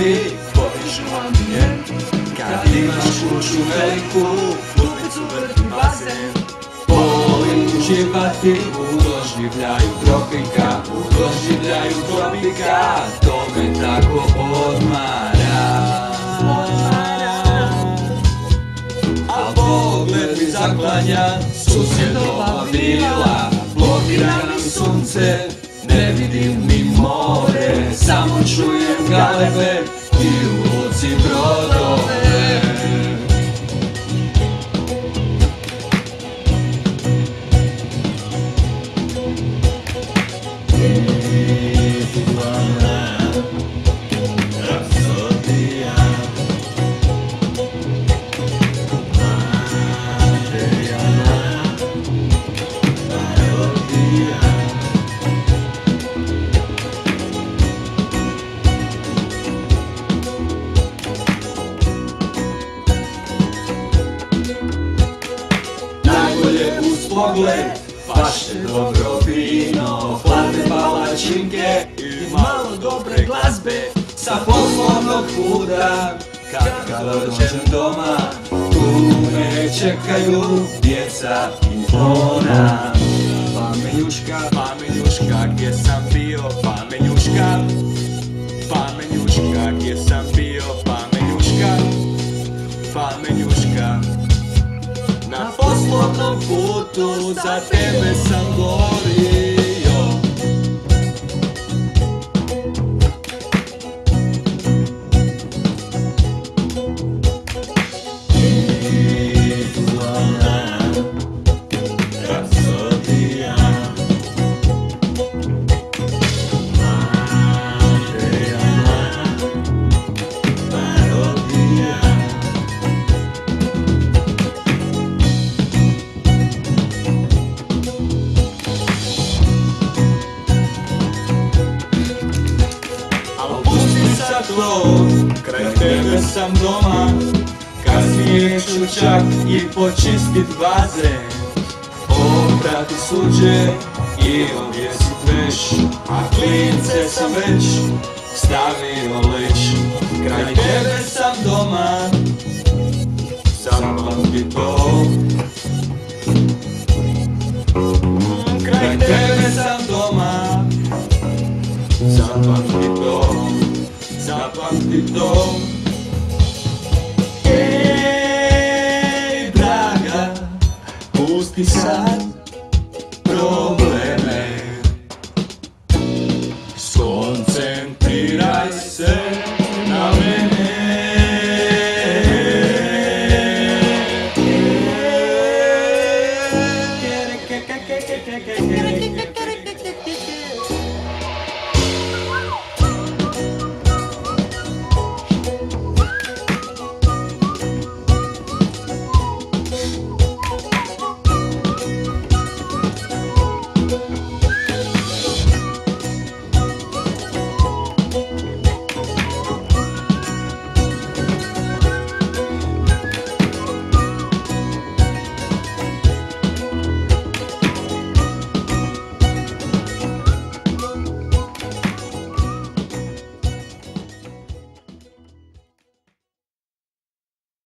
glavi podižu ambijent. Kad imaš kuću veliku, klupicu vrti bazen. Volim uživati u doživljaju tropika, u doživljaju tropika, to me tako odmara. Al pogled mi zaklanja susjedova vila, blokira mi sunce, ne vidim ni more, samo čujem galebe i u luci brodove. Pogled, vaše dobro vino, hladne palačinke i malo dobre glazbe sa poslovnog puta. Kad dođem doma, tu me čekaju djeca i ona. Pamenjuška, gdje sam bio, pamenjuška, gdje sam bio, pamenjuška. Na poslovnom putu za tebe sam gorio. Kraj tebe sam doma, kasnije ću čak i počistit bazen, oprati suđe i objesit veš, a klince sam već stavio leć. Kraj tebe sam doma, zapamti to. Kraj tebe sam doma, zapamti to. Zapamti to. Ej, draga, pusti sad probleme, skoncentriraj se na mene.